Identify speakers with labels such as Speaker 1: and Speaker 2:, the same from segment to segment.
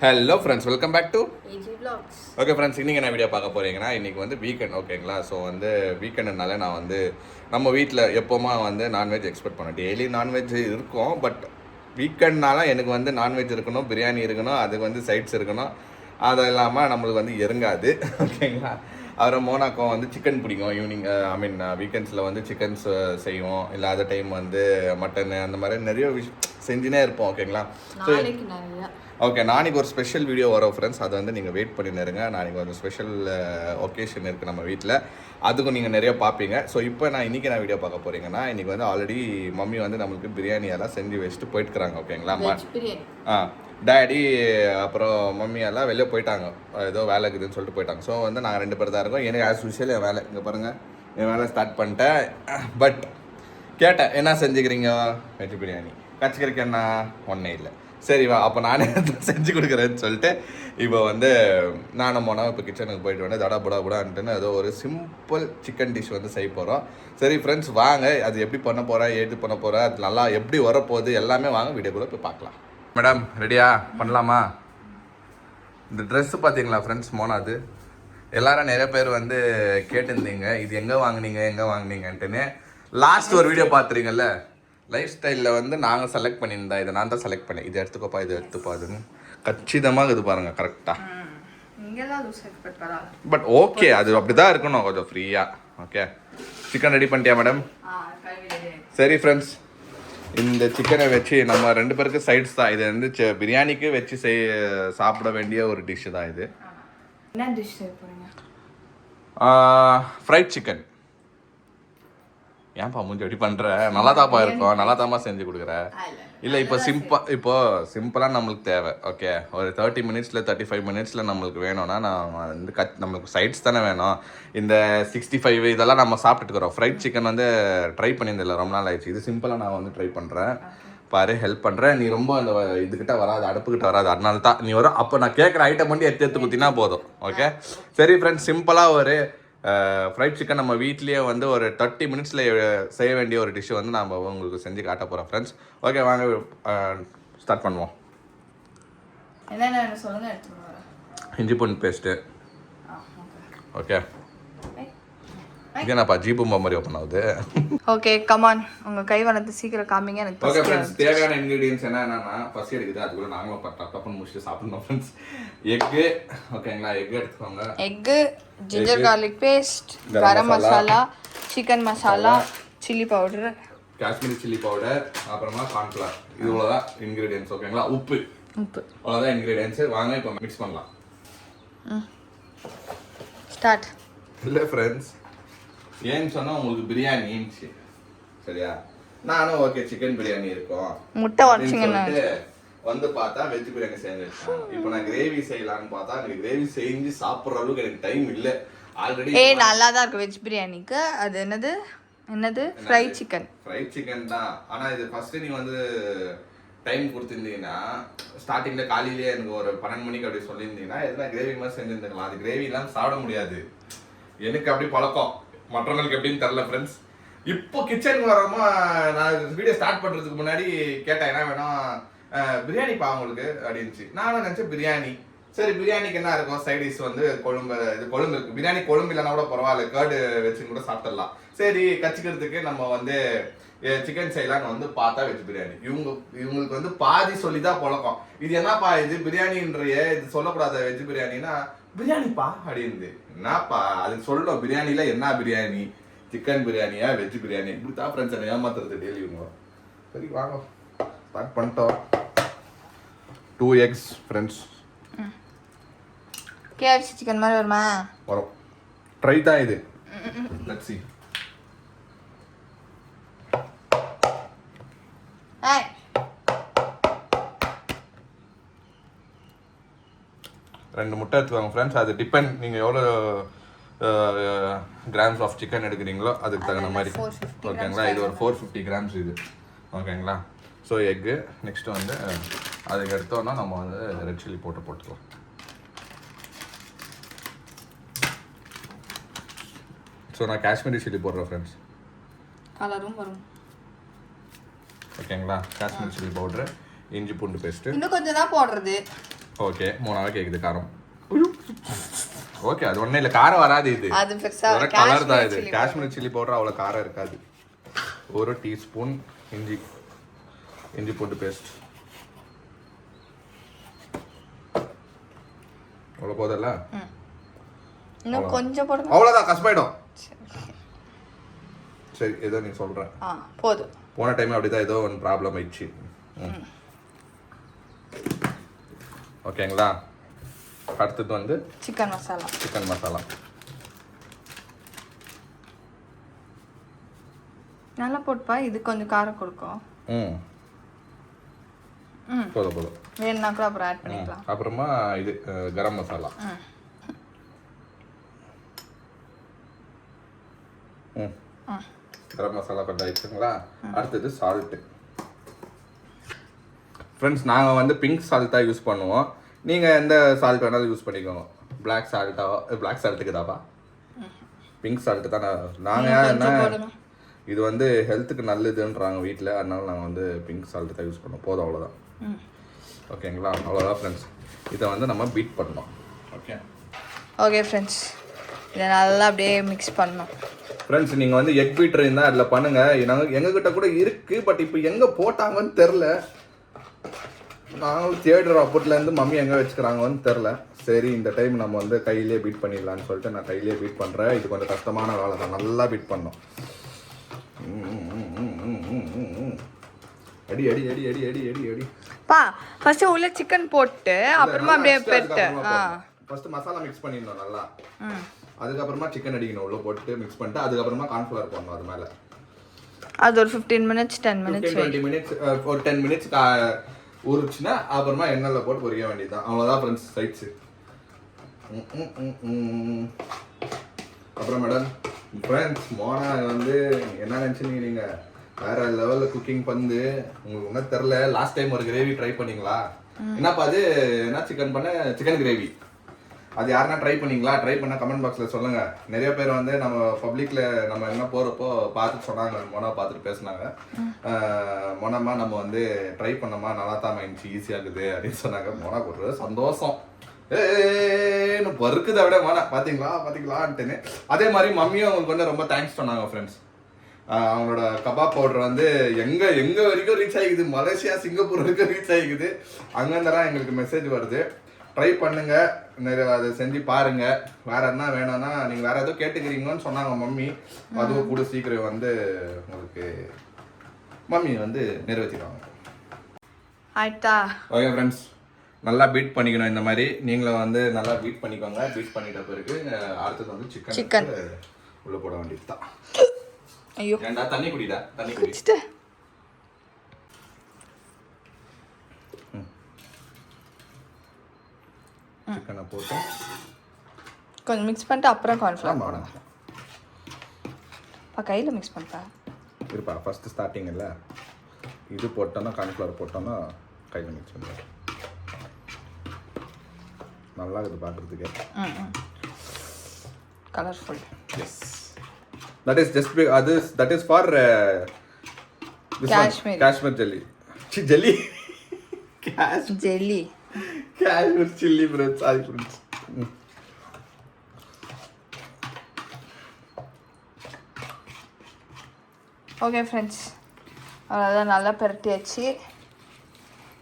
Speaker 1: Hello friends, welcome back to
Speaker 2: AG Vlogs.
Speaker 1: Okay friends, இன்றைக்கி என்ன video பார்க்க போகிறீங்கன்னா, இன்றைக்கி வந்து வீக்கெண்ட். ஓகேங்களா? ஸோ வந்து வீக்கெண்டுனால நான் வந்து நம்ம வீட்டில் எப்போவுமா வந்து நான்வெஜ் எக்ஸ்பெக்ட் பண்ணேன். டெய்லி நான்வெஜ் இருக்கும், பட் வீக்கெண்ட்னால எனக்கு வந்து நான்வெஜ் இருக்கணும், பிரியாணி இருக்கணும், அதுக்கு வந்து சைட்ஸ் இருக்கணும். அது இல்லாமல் நம்மளுக்கு வந்து இறங்காது. ஓகேங்களா? அப்புறம் மோனாக்கும் வந்து சிக்கன் பிடிக்கும். ஈவினிங் வீக்கெண்ட்ஸில் வந்து சிக்கன்ஸ் செய்வோம். இல்லாத டைம் வந்து மட்டனு அந்த மாதிரி நிறைய செஞ்சுனே இருப்போம். ஓகேங்களா? ஸோ ஓகே, நாளைக்கு ஒரு ஸ்பெஷல் வீடியோ வரும் ஃப்ரெண்ட்ஸ். அதை வந்து நீங்கள் வெயிட் பண்ணிருங்க. நாளைக்கு ஒரு ஸ்பெஷல் ஒகேஷன் இருக்குது நம்ம வீட்டில், அதுக்கும் நீங்கள் நிறைய பார்ப்பீங்க. ஸோ இப்போ இன்றைக்கி நான் வீடியோ பார்க்க போகிறீங்கன்னா, இன்றைக்கி வந்து ஆல்ரெடி மம்மி வந்து நம்மளுக்கு பிரியாணி எல்லாம் செஞ்சு வச்சுட்டு போயிட்டுருக்காங்க. ஓகேங்களா? டேடி அப்புறம் மம்மி எல்லாம் வெளியே போயிட்டாங்க, ஏதோ வேலை இருக்குதுன்னு சொல்லிட்டு போயிட்டாங்க. ஸோ வந்து நாங்கள் 2 பேர் தான் இருக்கோம். எனக்கு ஆஸ் யூஷுவல் என் வேலை இங்கே பாருங்கள், என் வேலை ஸ்டார்ட் பண்ணிட்டேன். பட் கேட்டேன், என்ன செஞ்சுக்கிறீங்க? வெஜ் பிரியாணி. கச்சிக்கறிக்கு என்ன? ஒன்றே இல்லை. சரி வா, அப்போ நானே செஞ்சு கொடுக்குறேன்னு சொல்லிட்டு இப்போ வந்து நானும் போனால் இப்போ கிச்சனுக்கு போயிட்டு வந்து தடா ஏதோ ஒரு சிம்பிள் சிக்கன் டிஷ் வந்து செய்ய போகிறோம். சரி ஃப்ரெண்ட்ஸ், வாங்க அது எப்படி பண்ண போகிறேன், ஏது பண்ண போகிறேன், அது நல்லா எப்படி வரப்போகுது எல்லாமே வாங்க வீடியோக்குள்ளே போய் பார்க்கலாம். மேடம் ரெடியா? பண்ணலாமா? இந்த ட்ரெஸ்ஸு பார்த்தீங்களா ஃப்ரெண்ட்ஸ், மோனாது. எல்லாரும் நிறைய பேர் வந்து கேட்டிருந்தீங்க, இது எங்கே வாங்கினீங்கன்ட்டுன்னு. லாஸ்ட் ஒரு வீடியோ பார்த்துறீங்கல்ல, லைஃப் ஸ்டைலில் வந்து நாங்கள் செலக்ட் பண்ணியிருந்தா, இதை நான் தான் செலக்ட் பண்ணேன். இது எடுத்துக்கோப்பா, இது எடுத்துப்பாதுன்னு கச்சிதமாக இது பாருங்கள், கரெக்டாக. பட் ஓகே, அது அப்படி தான் இருக்கணும், கொஞ்சம் ஃப்ரீயாக. ஓகே, சிக்கன் ரெடி பண்ணிட்டியா மேடம்? சரி ஃப்ரெண்ட்ஸ், இந்த சிக்கனை வச்சு நம்ம 2 பேருக்கு சைட்ஸ் தான். இது வந்து பிரியாணிக்கு வச்சு சாப்பிட வேண்டிய ஒரு டிஷ்ஷு தான் இது.
Speaker 2: என்ன டிஷ் செய்ய போறீங்க?
Speaker 1: Fried chicken. ஏன்ப்பா மூஞ்சி எப்படி பண்ணுற? நல்லா தாப்பா இருக்கும், நல்லா தாம்மா செஞ்சு கொடுக்குற. இல்லை இப்போ சிம்பிளாக நம்மளுக்கு தேவை. ஓகே, ஒரு 30 மினிட்ஸில் 35 மினிட்ஸில் நம்மளுக்கு வேணும்னா நான் வந்து நம்மளுக்கு சைட்ஸ் தானே வேணும். இந்த 65 இதெல்லாம் நம்ம சாப்பிட்டுக்கிறோம். ஃப்ரைட் சிக்கன் வந்து ட்ரை பண்ணியிருந்தில்ல, ரொம்ப நாள் ஆயிடுச்சு. இது சிம்பிளாக நான் வந்து ட்ரை பண்ணுறேன் பாரு, ஹெல்ப் பண்ணுறேன். நீ ரொம்ப அந்த இதுக்கிட்ட வராது, அடுப்புக்கிட்ட வராது, அதனால தான் நீ வரும். அப்போ நான் கேட்குற ஐட்டம் மட்டும் எடுத்து குத்தினா போதும். ஓகே சரி ஃப்ரெண்ட்ஸ், சிம்பிளாக ஒரு ஃப்ரைட் சிக்கன் நம்ம வீட்லேயே வந்து ஒரு 30 மினிட்ஸில் செய்ய வேண்டிய ஒரு டிஷ்ஷை வந்து நம்ம உங்களுக்கு செஞ்சு காட்ட போகிறோம் ஃப்ரெண்ட்ஸ். ஓகே வாங்க ஸ்டார்ட் பண்ணுவோம்.
Speaker 2: என்னென்ன சொல்லுங்க, எடுத்துட்டு வரேன்.
Speaker 1: இஞ்சி பூண்டு பேஸ்ட்டு. ஓகே, இது என்னப்பா ஜீபு மாதிரி ஓப்பன் ஆகுது?
Speaker 2: ஓகே கமான், உங்கள் கை வளர்த்து சீக்கிரம் காமிங்க எனக்கு.
Speaker 1: ஓகே ஃப்ரெண்ட்ஸ், தேவையான இன்க்ரீடியன்ஸ் என்னன்னா பசி எடுக்குது, அதுக்குள்ள நாங்களும் டப்புன்னு முடிச்சுட்டு சாப்பிடணும் ஃப்ரெண்ட்ஸ். எக்கு. ஓகேங்களா? எக்கு எடுத்துக்கோங்க. Egg,
Speaker 2: ginger garlic paste, garam masala, chicken masala, chilli powder,
Speaker 1: Kashmiri chilli powder, அப்புறமா கார்ன்ஃப்ளவர். இது இவ்வளோதான் இன்க்ரீடியன்ஸ். ஓகேங்களா? உப்பு அவ்வளோதான் இன்க்ரீடியன்ஸ். வாங்க இப்போ மிக்ஸ் பண்ணலாம்.
Speaker 2: ஸ்டார்ட்.
Speaker 1: இல்லை ஃப்ரெண்ட்ஸ், ஏன்னு சொன்னால் உங்களுக்கு பிரியாணி இருந்துச்சு சரியா? நானும் ஓகே சிக்கன் பிரியாணி இருக்கும்,
Speaker 2: முட்டை உடச்சிங்கன்னு
Speaker 1: வந்து பார்த்தா வெஜ் பிரியாணி செஞ்சு வச்சேன். இப்போ நான் கிரேவி செய்யலான்னு பார்த்தா எனக்கு கிரேவி செஞ்சு சாப்பிட்ற அளவுக்கு எனக்கு டைம் இல்லை. ஆல்ரெடி
Speaker 2: நல்லா தான் இருக்கு வெஜ் பிரியாணிக்கு. அது என்னது ஃப்ரைட்
Speaker 1: சிக்கன் தான். ஆனால் இது ஃபர்ஸ்ட் நீ வந்து டைம் கொடுத்துருந்தீங்கன்னா, ஸ்டார்டிங்கில் காலையிலேயே எனக்கு ஒரு 12 மணிக்கு அப்படி சொல்லியிருந்தீங்கன்னா எதுனா கிரேவி மாதிரி செஞ்சுருந்துக்கலாம். அது கிரேவி இல்லாமல் சாப்பிட முடியாது. எனக்கு அப்படி பழக்கம், மற்றவங்களுக்கு எப்படின்னு தெரில ஃப்ரெண்ட்ஸ். இப்போ கிச்சனுக்கு வரமா நான் வீடியோ ஸ்டார்ட் பண்ணுறதுக்கு முன்னாடி கேட்டேன், என்ன வேணும்? பிரியாணிப்பா உங்களுக்கு அப்படின்ச்சு. நானும் நினச்சேன் பிரியாணி. சரி பிரியாணிக்கு என்ன இருக்கும்? சைடிஷ் வந்து கொழும்பு இருக்கு. பிரியாணி கொழும்பு இல்லைன்னா கூட பரவாயில்ல, கேர்டு வச்சு கூட சாப்பிட்றலாம். சரி கச்சிக்கிறதுக்கு நம்ம வந்து சிக்கன் செய்யலான்னு வந்து பார்த்தா வெஜ் பிரியாணி. இவங்களுக்கு வந்து பாதி சொல்லி தான் பழக்கம். இது என்னப்பா இது பிரியாணின்றைய, இது சொல்லக்கூடாது வெஜ் பிரியாணின்னா பிரியாணிப்பா அப்படின்னு. என்னப்பா அதுக்கு சொல்லணும், பிரியாணியில என்ன பிரியாணி, சிக்கன் பிரியாணியா வெஜ் பிரியாணி, இப்படி தான் ஃப்ரெண்ட்ஸ் என்ன ஏமாத்துறது டெய்லி இவங்க. சரி வாங்க ஸ்டார்ட் பண்ணிட்டோம். 2 eggs ஃப்ரெண்ட்ஸ்.
Speaker 2: KFC சிக்கன் மாதிரி வருமா?
Speaker 1: வரும். ட்ரை தான் இது. Let's see.
Speaker 2: ஏய்
Speaker 1: 2 முட்டை எடுத்துக்கோங்க ஃப்ரெண்ட்ஸ். அது டிபெண்ட், நீங்கள் எவ்வளோ கிராம்ஸ் ஆஃப் சிக்கன் எடுக்கிறீங்களோ அதுக்கு தகுந்த மாதிரி. ஓகேங்களா? இது ஒரு 450 கிராம்ஸ் இது. ஓகேங்களா? So egg. நெக்ஸ்ட்டு வந்து அதுக்கு எடுத்தோன்னா நம்ம வந்து ரெட் சில்லி போட்டுக்கலாம். ஸோ நான் காஷ்மீரி சில்லி போடுறேன் ஃப்ரெண்ட்ஸ்,
Speaker 2: கலரும் வரும்.
Speaker 1: ஓகேங்களா? காஷ்மீரி சில்லி பவுடரு, இஞ்சி பூண்டு பேஸ்ட்டு
Speaker 2: இன்னும் கொஞ்சம் தான் போடுறது.
Speaker 1: ஓகே 3ஆவே கேக்குது காரம். ஓகே அது ஒண்ணே இல்ல, காரம் வராது. இது
Speaker 2: அது பெருசா
Speaker 1: ஒரு கலர் தான். இது காஷ்மீர் சில்லி பவுடர் அவ்வளவு காரம் இருக்காது. 1 டீஸ்பூன் இஞ்சி பூண்டு பேஸ்ட். அவ்வளோ போதல்ல,
Speaker 2: இன்னும் கொஞ்சம் போடுங்க.
Speaker 1: அவ்வளோதான், கஷ்டமாயிடும். சரி ஏதோ நீ சொல்கிறேன்.
Speaker 2: போதும்.
Speaker 1: போன டைம் அப்படிதான் ஏதோ ஒன்று ப்ராப்ளம் ஆயிடுச்சு. ஓகேங்களா. அடுத்தது வந்து
Speaker 2: சிக்கன் மசாலா நல்லா போட்டுப்பா. இது கொஞ்சம் காரம் கொடுக்கும்.
Speaker 1: போதும்
Speaker 2: வேணும்னா கூட அப்புறம் ஆட் பண்ணிக்கலாம்.
Speaker 1: அப்புறமா இது கரம் மசாலா. கரம் மசாலா கொஞ்சம் ஆயிடுச்சுங்களா. அடுத்தது சால்ட்டு. ஃப்ரெண்ட்ஸ் நாங்கள் வந்து பிங்க் சால்ட்டாக யூஸ் பண்ணுவோம். நீங்கள் எந்த சால்ட் வேணாலும் யூஸ் பண்ணிக்கோங்க. பிளாக் சால்ட்டுக்கு தாப்பா, பிங்க் சால்ட்டு தான். நாங்கள் என்ன இது வந்து ஹெல்த்துக்கு நல்லதுன்றாங்க வீட்டில், அதனால நாங்கள் வந்து பிங்க் சால்ட்டு தான் யூஸ் பண்ணுவோம். போதும், அவ்வளோதான். ஓகேங்களா. அவ்வளோதான் ஃப்ரெண்ட்ஸ். இதை வந்து நம்ம பீட் பண்ணோம்.
Speaker 2: ஓகே ஃப்ரெண்ட்ஸ், இதை நல்லா அப்படியே மிக்ஸ் பண்ணணும்.
Speaker 1: ஃப்ரெண்ட்ஸ் நீங்கள் வந்து எக் பீட்டர் இருந்தால் அதில் பண்ணுங்கள். எங்ககிட்ட கூட இருக்குது, பட் இப்போ எங்கே போட்டாங்கன்னு தெரில. நாங்களும் தேடுறோம் அப்போட்லேருந்து, மம்மி எங்கே வச்சுக்கிறாங்கன்னு தெரில. சரி இந்த டைம் நம்ம வந்து கையிலே பீட் பண்ணிடலான்னு சொல்லிட்டு நான் கையிலே பீட் பண்ணுறேன். இது கொஞ்சம் கஷ்டமான வேலை தான், நல்லா பீட் பண்ணோம். அடி அடி அடி அடி அடி அடி அடி
Speaker 2: பா. ஃபர்ஸ்ட் உள்ள சிக்கன் போட்டு அப்புறமா அப்படியே பெட்டு
Speaker 1: ஃபர்ஸ்ட் மசாலா மிக்ஸ் பண்ணிடணும் நல்லா. அதுக்கப்புறமா சிக்கன் அடிக்கணும் உள்ள போட்டு மிக்ஸ் பண்ணிட்டு, அதுக்கப்புறமா கார்ன்ஃப்ளவர் போடணும் அது மேலே.
Speaker 2: அது ஒரு 15 மினிட்ஸ் 10 மினிட்ஸ்
Speaker 1: 20 மினிட்ஸ் ஒரு 10 மினிட்ஸ் ஊறுச்சுன்னா அப்புறமா எண்ணெயில் போட்டு பொரிக்க வேண்டியதுதான். அவ்வளோதான் ஃப்ரெண்ட்ஸ் சைட்ஸு. அப்புறம் மேடம் ஃப்ரெண்ட்ஸ் மோனா வந்து என்ன நினச்சிங்க நீங்கள், வேற லெவலில் குக்கிங் பண்ணு. உங்களுக்கு ஒன்றும் தெரில. லாஸ்ட் டைம் ஒரு கிரேவி ட்ரை பண்ணிங்களா? என்னப்பா அது என்ன சிக்கன் கிரேவி. அது யாருன்னா ட்ரை பண்ணிங்களா? ட்ரை பண்ணால் கமெண்ட் பாக்ஸில் சொல்லுங்கள். நிறைய பேர் வந்து நம்ம பப்ளிக்கில் நம்ம என்ன போகிறப்போ பார்த்துட்டு சொன்னாங்க, மோனா பார்த்துட்டு பேசினாங்க. மோனம்மா நம்ம வந்து ட்ரை பண்ணோமா, நல்லா தான் மைண்ட்ஸ் ஈஸியாக இருக்குது அப்படின்னு சொன்னாங்க. மோனா ஒரு சந்தோஷம் ஏன்னு பருக்குதை விட மோனா பார்த்தீங்களான்ட்டுன்னு. அதே மாதிரி மம்மியும் அவங்களுக்கு வந்து ரொம்ப தேங்க்ஸ் சொன்னாங்க ஃப்ரெண்ட்ஸ். அவங்களோட கபாப் பவுடர் வந்து எங்கே வரைக்கும் ரீச் ஆகிக்குது, மலேசியா சிங்கப்பூர் வரைக்கும் ரீச் ஆகிக்குது. அங்கேருந்தெல்லாம் எங்களுக்கு மெசேஜ் வருது. ட்ரை பண்ணுங்க, நிறைய அதை செஞ்சு பாருங்க. வேற என்ன வேணும்னா நீங்கள் வேற ஏதோ கேட்டுக்கிறீங்கன்னு சொன்னாங்க மம்மி. அதுவும் கூட சீக்கிரம் வந்து உங்களுக்கு மம்மி வந்து நிறைவேற்றிடுவாங்க.
Speaker 2: ஆயிட்டா.
Speaker 1: ஓகே ஃப்ரெண்ட்ஸ், நல்லா பீட் பண்ணிக்கணும். இந்த மாதிரி நீங்களும் வந்து நல்லா பீட் பண்ணிக்கோங்க. பீட் பண்ணிட்ட பிறகு அடுத்தது வந்து சிக்கன் உள்ள போட வேண்டியது தான்.
Speaker 2: ஐயோ
Speaker 1: ஏண்டா தண்ணி குடிடா, தண்ணி குடி. சிக்கனை போட்டு
Speaker 2: கொஞ்சம் மிக்ஸ் பண்ணிட்டு அப்புறம் கார்ன்ஃப்ளவர் போடுங்க. கையில் மிக்ஸ் பண்ணிட்டா
Speaker 1: இருப்பா. ஃபஸ்ட்டு ஸ்டார்டிங் இல்லை, இது போட்டோன்னா கார்ன்ஃப்ளவர் போட்டோன்னா கையில் மிக்ஸ் பண்ணுவேன். நல்லா இருக்குது பார்க்குறதுக்கு.
Speaker 2: Colourful.
Speaker 1: Yes, that is just that is for Kashmir jelly. Jelly.
Speaker 2: Jelly.
Speaker 1: Kashmir chilli friends. Sorry friends.
Speaker 2: Okay friends, அவ்வளோதான். நல்லா பரட்டியாச்சு.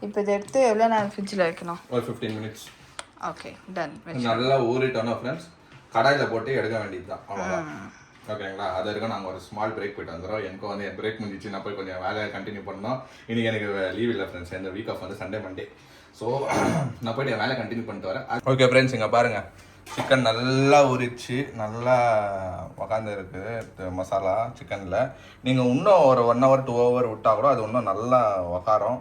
Speaker 2: இப்போ இதை எடுத்து எவ்வளோ நேரம் ஃப்ரிட்ஜில் வைக்கணும்?
Speaker 1: ஒரு 15 மினிட்ஸ்.
Speaker 2: Okay done.
Speaker 1: நல்லா ஊறிட்டோன்னா ஃப்ரெண்ட்ஸ் கடாயில் போட்டு எடுக்க வேண்டியது தான், அவ்வளோதான். ஓகேங்களா. அது வரைக்கும் நாங்கள் ஒரு ஸ்மால் பிரேக் போயிட்டு வந்துடுறோம். எனக்கு வந்து என் பிரேக் முடிஞ்சிச்சு, நான் போய் கொஞ்சம் வேலையை கண்டினியூ பண்ணோம். இன்றைக்கி எனக்கு லீவ் இல்லை ஃப்ரெண்ட்ஸ், இந்த வீக் ஆஃப் வந்து சண்டே மண்டே. ஸோ நான் போய்ட்டு என் வேலை கண்டினியூ பண்ணிட்டு வரேன். ஓகே ஃப்ரெண்ட்ஸ், இங்கே பாருங்கள் சிக்கன் நல்லா உரிச்சு நல்லா உக்காந்து இருக்குது மசாலா சிக்கனில். நீங்கள் இன்னும் ஒரு 1 hour 2 hour விட்டால் கூட அது இன்னும் நல்லா உக்காரம்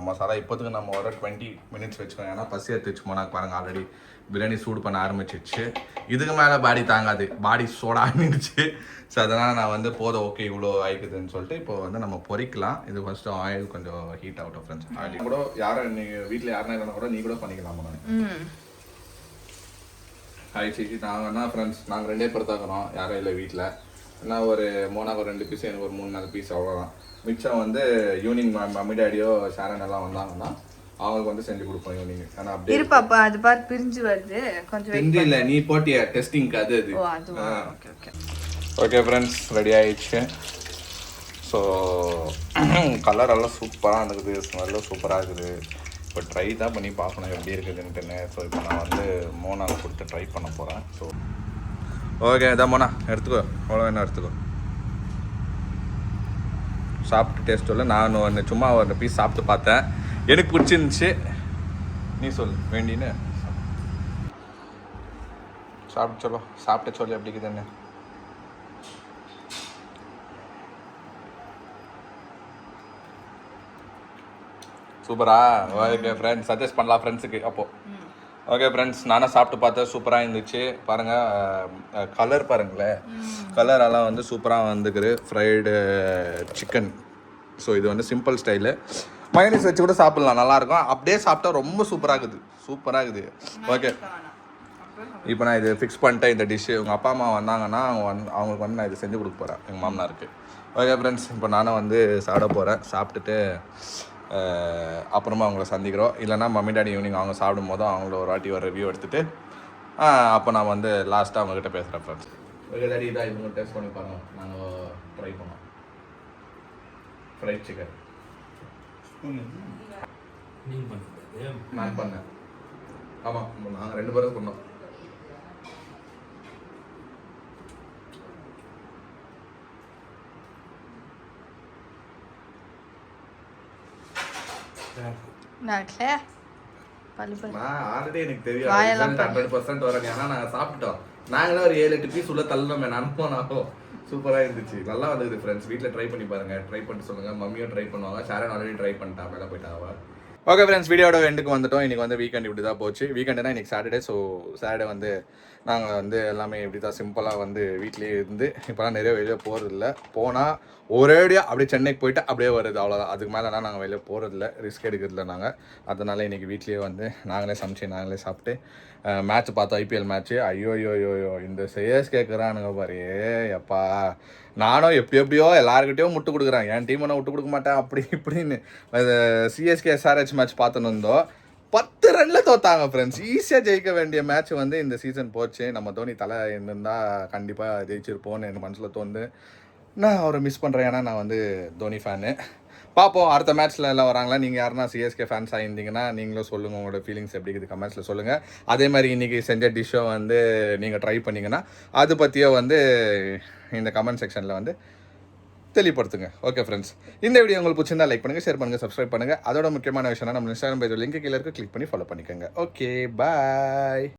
Speaker 1: மசாலா. இப்போதுக்கு நம்ம ஒரு 20 மினிட்ஸ் வச்சுக்கோங்க. ஏன்னா பசி எடுத்துச்சு போனால் பாருங்கள் ஆல்ரெடி பிரியாணி சூடு பண்ண ஆரம்பிச்சிடுச்சு. இதுக்கு மேலே பாடி தாங்காது, பாடி சோடாகிடுச்சு. ஸோ அதனால் நான் வந்து போதும், ஓகே இவ்வளோ ஆயிக்குதுன்னு சொல்லிட்டு இப்போ வந்து நம்ம பொரிக்கலாம். இது ஃபஸ்ட்டு ஆயில் கொஞ்சம் ஹீட் ஆகட்டும் ஃப்ரெண்ட்ஸ். ஆயில் கூட யாரும் நீங்கள் வீட்டில் யாருன்னா இல்லைனா கூட நீ கூட பண்ணிக்கலாம். ஆயிடுச்சு. நாங்கள்னா ஃப்ரெண்ட்ஸ் நாங்கள் 2 பேர் தாக்குறோம், யாரும் இல்லை வீட்டில். ஏன்னா ஒரு மோனாக்கு ஒரு 2 பீஸ், எனக்கு ஒரு 3-4 பீஸ், அவ்வளோதான். மிச்சம் வந்து ஈவினிங் மம்மி டேடியோ ஷாரன் எல்லாம் வந்தாங்கன்னா அவங்களுக்கு வந்து செஞ்சு கொடுப்போம் ஈவினிங். ஆனால் அப்படியே
Speaker 2: இருப்பாப்பா அது பார் பிரிஞ்சு வருது கொஞ்சம் வெயிட்
Speaker 1: செஞ்சு இல்லை, நீ போட்டியா டெஸ்டிங்க்கு அது
Speaker 2: ஓ அதுவா okay okay
Speaker 1: okay friends, ready ஆயிடுச்சு. ஸோ கலர் எல்லாம் சூப்பராக இருக்குது, ஸ்மெல்லும் சூப்பராக இருக்குது. இப்போ ட்ரை தான் பண்ணி பார்க்கணும் எப்படி இருக்குதுன்ட்டுன்னு. ஸோ இப்போ நான் வந்து மோனாவில் கொடுத்து ட்ரை பண்ண போகிறேன். ஸோ ஓகே இதான் மோனா எடுத்துக்கோ, அவ்வளோ வேணா எடுத்துக்கோ. சாப்பிட்டு டேஸ்ட் இல்லை, நான் ஒன்று சும்மா ஒரு பீஸ் சாப்பிட்டு பார்த்தேன், எனக்கு பிடிச்சிருந்துச்சி. நீ சொல் வேண்டின்னு சாப்பிட்டு சொல்லோ, சாப்பிட்டு சொல்லு எப்படி இருக்குதுன்னு. சூப்பரா? ஓகே ஃப்ரெண்ட்ஸ், சஜஸ்ட் பண்ணலாம் ஃப்ரெண்ட்ஸுக்கு அப்போது. ஓகே ஃப்ரெண்ட்ஸ், நானும் சாப்பிட்டு பார்த்தேன், சூப்பராக இருந்துச்சு. பாருங்கள் கலர் பாருங்களேன், கலரெல்லாம் வந்து சூப்பராக வந்துக்குது. Fried chicken. ஸோ இது வந்து சிம்பிள் ஸ்டைலு, மைனஸ் வச்சு கூட சாப்பிட்லாம், நல்லாயிருக்கும். அப்படியே சாப்பிட்டா ரொம்ப சூப்பராக இருக்குது. ஓகே, இப்போ நான் இது ஃபிக்ஸ் பண்ணிட்டேன் இந்த டிஷ்ஷு. உங்கள் அப்பா அம்மா வந்தாங்கன்னா அவங்களுக்கு வந்து நான் இது செஞ்சு கொடுக்க போகிறேன், எங்கள் மாமனாருக்கு. ஓகே ஃப்ரெண்ட்ஸ், இப்போ நானும் வந்து சாப்பிட போகிறேன். சாப்பிட்டுட்டு அப்புறமா அவங்கள சந்திக்கிறோம். இல்லைனா மம்மி டாடி ஈவினிங் அவங்க சாப்பிடும் போதும் அவங்கள ஒரு வாட்டி ஒரு ரிவ்யூ எடுத்துகிட்டு அப்போ நான் வந்து லாஸ்ட்டாக அவங்ககிட்ட பேசுகிறேன் ஃப்ரெண்ட்ஸ். ஓகே டாடி, இதான் இவங்க டேஸ்ட் பண்ணி பாருங்கள். நாங்கள் ட்ரை பண்ணோம் ஃப்ரைட் சிக்கன். நான் பண்ணேன், ஆமாம், நாங்கள் 2 பேரும் பண்ணோம். நான் ஆல்ரெடி எனக்கு தெரியும் 100% வரும். ஏன்னா நாங்கள் சாப்பிட்டோம், நாங்களே ஒரு 7-8 பீஸ் உள்ள தள்ளணுமே, நானும் சூப்பராக இருந்துச்சு, நல்லா வந்துருக்குது ஃப்ரெண்ட்ஸ். வீட்டில் ட்ரை பண்ணி பாருங்கள், ட்ரை பண்ணிட்டு சொல்லுங்கள். மம்மியும் ட்ரை பண்ணுவாங்க, ஷாரன் ஆல்ரெடி ட்ரை பண்ணிட்டா, மேலே போயிட்டாவா. ஓகே ஃப்ரெண்ட்ஸ், வீடியோட எண்டுக்கு வந்துட்டோம். இன்றைக்கி வந்து வீக்கெண்ட் இப்படி தான் போச்சு. வீக்கெண்டுனா இன்றைக்கி சாட்டர்டே. ஸோ சாட்டர்டே வந்து நாங்கள் வந்து எல்லாமே இப்படி தான் சிம்பிளாக வந்து வீட்லேயே இருந்து இப்போலாம் நிறைய வெளியே போகிறதில்ல. போனால் ஒரேடியாக அப்படியே சென்னைக்கு போயிட்டு அப்படியே வருது, அவ்வளோதான். அதுக்கு மேலேனா நாங்கள் வெளியே போகிறதில்ல, ரிஸ்க் எடுக்கிறதில்ல நாங்கள். அதனால் இன்றைக்கி வீட்லேயே வந்து நாங்களே சமைச்சு நாங்களே சாப்பிட்டு மேட்ச் பார்த்தோம், ஐபிஎல் மேட்ச்சு. ஐயோ இந்த சிஎஸ் கேட்குறானுங்க பாரு, எப்பா நானும் எப்படியோ எல்லாருக்கிட்டையும் முட்டு கொடுக்குறேன், என் டீமை நான் விட்டு கொடுக்க மாட்டேன் அப்படி இப்படின்னு. சிஎஸ்கே SRH மேட்ச் பார்த்துன்னு இருந்தோம், 10 ரன்னில் தோத்தாங்க ஃப்ரெண்ட்ஸ். ஈஸியாக ஜெயிக்க வேண்டிய மேட்ச் வந்து இந்த சீசன் போச்சு. நம்ம தோனி தலை இருந்திருந்தால் கண்டிப்பாக ஜெயிச்சிருப்போன்னு எனக்கு மனசில் தோணுது. நான் அவரை மிஸ் பண்ணுறேன், ஏன்னா நான் வந்து தோனி ஃபேனு. பார்ப்போம் அடுத்த மேட்ச்சில் எல்லாம் வராங்களா. நீங்கள் யாருன்னா சிஎஸ்கே ஃபேன்ஸ் ஆகியிருந்தீங்கன்னா நீங்களும் சொல்லுங்கள், உங்களோட ஃபீலிங்ஸ் எப்படி இருக்குது கமெண்ட்ஸில் சொல்லுங்கள். அதே மாதிரி இன்றைக்கி செஞ்ச டிஷ்ஷை வந்து நீங்கள் ட்ரை பண்ணிங்கன்னா அது பற்றியோ வந்து இந்த கமெண்ட் செக்ஷனில் வந்து தெளிவுபடுத்துங்க. ஓகே ஃப்ரெண்ட்ஸ், இந்த வீடியோ உங்களுக்கு பிடிச்சிருந்தா லைக் பண்ணுங்கள், ஷேர் பண்ணுங்கள், சப்ஸ்கிரைப் பண்ணுங்கள். அதோட முக்கியமான விஷயம்னா நம்ம இன்ஸ்டாகிராம் பேஜ் லிங்க் கீழே இருக்க கிளிக் பண்ணி ஃபாலோ பண்ணிக்கோங்க. Okay bye.